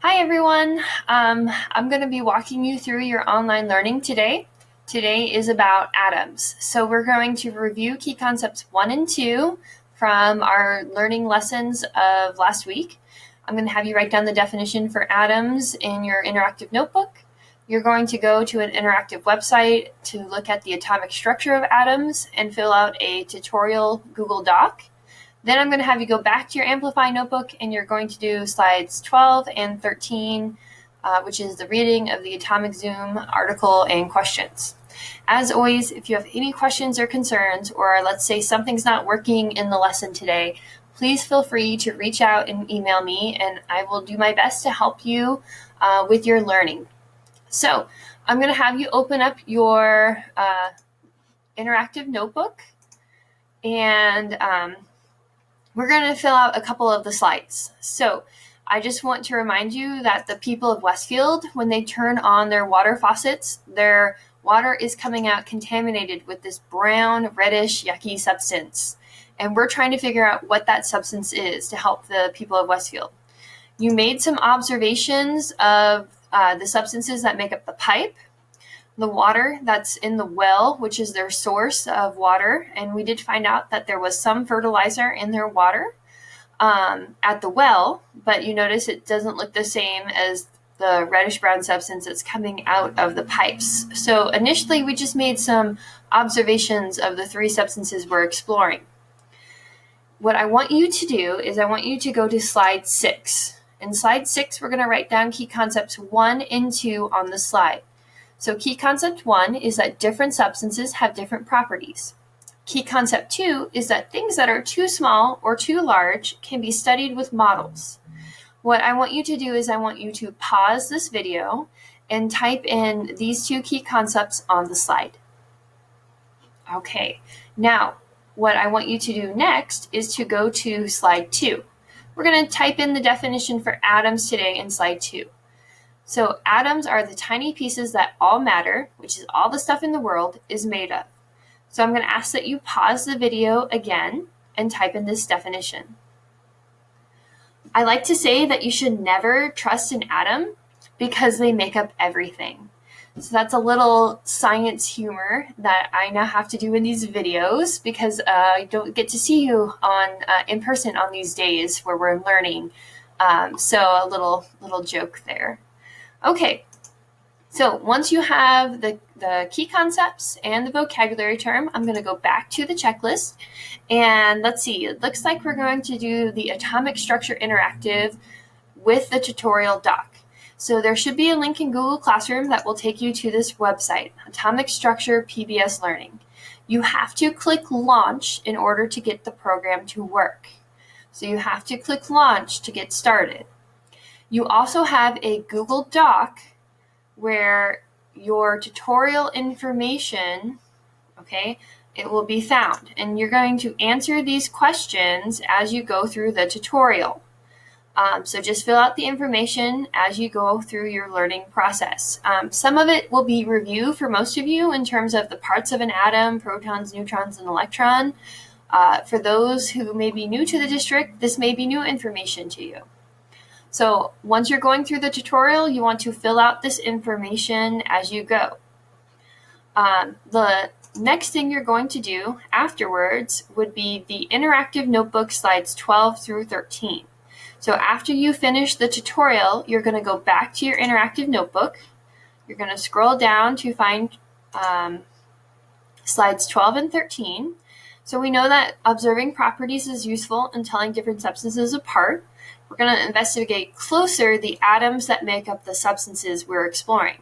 Hi everyone. I'm going to be walking you through your online learning today. Today is about atoms. So we're going to review key concepts 1 and 2 from our learning lessons of last week. I'm going to have you write down the definition for atoms in your interactive notebook. You're going to go to an interactive website to look at the atomic structure of atoms and fill out a tutorial Google Doc. Then I'm going to have you go back to your Amplify notebook and you're going to do slides 12 and 13, which is the reading of the Atomic Zoom article and questions. As always, if you have any questions or concerns, or let's say something's not working in the lesson today, please feel free to reach out and email me, and I will do my best to help you with your learning. So I'm going to have you open up your interactive notebook, and we're going to fill out a couple of the slides. So I just want to remind you that the people of Westfield, when they turn on their water faucets, their water is coming out contaminated with this brown, reddish, yucky substance. And we're trying to figure out what that substance is to help the people of Westfield. You made some observations of the substances that make up the pipe, the water that's in the well, which is their source of water, and we did find out that there was some fertilizer in their water at the well, but you notice it doesn't look the same as the reddish brown substance that's coming out of the pipes. So initially we just made some observations of the three substances we're exploring. What I want you to do is I want you to go to slide 6. In slide 6, we're going to write down key concepts 1 and 2 on the slide. So key concept 1 is that different substances have different properties. Key concept 2 is that things that are too small or too large can be studied with models. What I want you to do is I want you to pause this video and type in these two key concepts on the slide. Okay, now what I want you to do next is to go to slide 2. We're going to type in the definition for atoms today in slide 2. So atoms are the tiny pieces that all matter, which is all the stuff in the world, is made of. So I'm going to ask that you pause the video again and type in this definition. I like to say that you should never trust an atom because they make up everything. So that's a little science humor that I now have to do in these videos because I don't get to see you on in person on these days where we're learning. So a little joke there. Okay, so once you have the key concepts and the vocabulary term, I'm going to go back to the checklist. And let's see, it looks like we're going to do the Atomic Structure Interactive with the tutorial doc. So there should be a link in Google Classroom that will take you to this website, Atomic Structure PBS Learning. You have to click Launch in order to get the program to work. So you have to click Launch to get started. You also have a Google Doc where your tutorial information, okay, it will be found. And you're going to answer these questions as you go through the tutorial. So just fill out the information as you go through your learning process. Some of it will be review for most of you in terms of the parts of an atom, protons, neutrons, and electron. For those who may be new to the district, this may be new information to you. So once you're going through the tutorial, you want to fill out this information as you go. The next thing you're going to do afterwards would be the interactive notebook slides 12 through 13. So after you finish the tutorial, you're going to go back to your interactive notebook. You're going to scroll down to find slides 12 and 13. So we know that observing properties is useful in telling different substances apart. We're going to investigate closer the atoms that make up the substances we're exploring.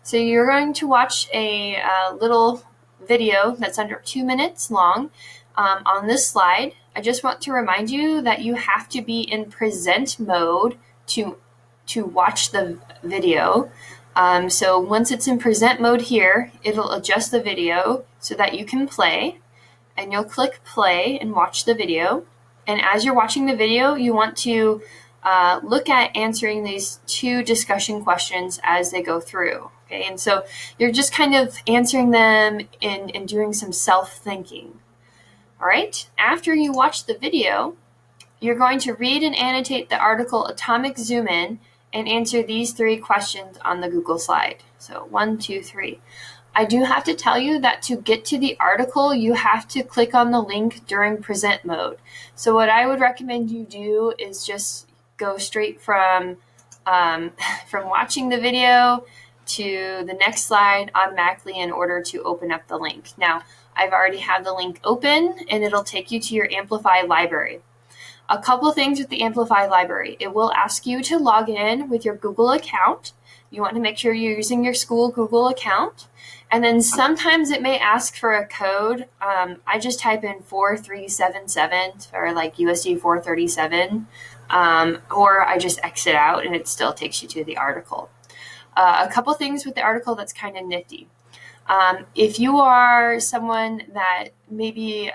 So you're going to watch a little video that's under 2 minutes long on this slide. I just want to remind you that you have to be in present mode to watch the video. So once it's in present mode here, it'll adjust the video so that you can play. And you'll click play and watch the video. And as you're watching the video, you want to look at answering these two discussion questions as they go through. Okay, and so you're just kind of answering them and doing some self-thinking. All right, after you watch the video, you're going to read and annotate the article Atomic Zoom In and answer these 3 questions on the Google slide. So 1, 2, 3. I do have to tell you that to get to the article, you have to click on the link during present mode. So what I would recommend you do is just go straight from from watching the video to the next slide automatically in order to open up the link. Now, I've already had the link open and it'll take you to your Amplify library. A couple things with the Amplify library. It will ask you to log in with your Google account. You want to make sure you're using your school Google account. And then sometimes it may ask for a code. I just type in 4377 or like USD 437, or I just exit out and it still takes you to the article. A couple things with the article that's kind of nifty. If you are someone that maybe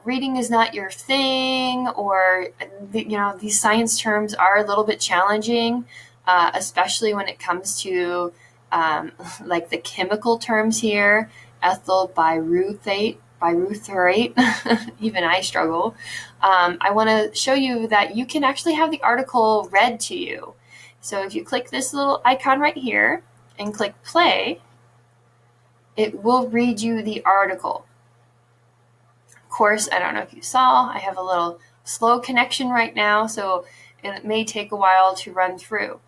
reading is not your thing, or these science terms are a little bit challenging, especially when it comes to like the chemical terms here, ethyl byrethate, even I struggle. I want to show you that you can actually have the article read to you. So if you click this little icon right here and click play, it will read you the article. Of course, I don't know if you saw, I have a little slow connection right now, so it may take a while to run through.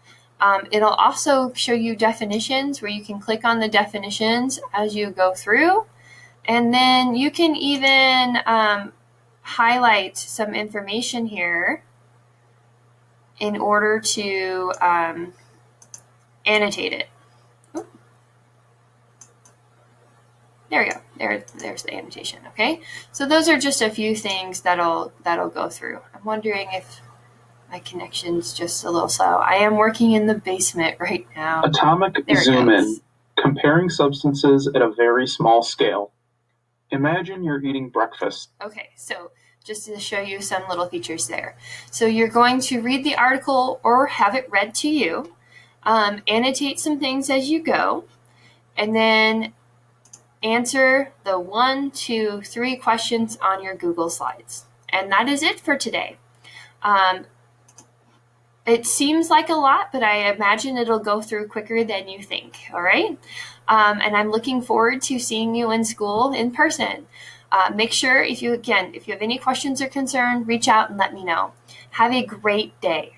It'll also show you definitions where you can click on the definitions as you go through. And then you can even highlight some information here in order to annotate it. Ooh. There we go. There's the annotation. Okay. So those are just a few things that'll go through. I'm wondering if my connection's just a little slow. I am working in the basement right now. Atomic zoom in, comparing substances at a very small scale. Imagine you're eating breakfast. Okay, so just to show you some little features there. So you're going to read the article or have it read to you, annotate some things as you go, and then answer the 1, 2, 3 questions on your Google Slides. And that is it for today. It seems like a lot, but I imagine it'll go through quicker than you think, all right? And I'm looking forward to seeing you in school in person. Make sure, if you have any questions or concern, reach out and let me know. Have a great day.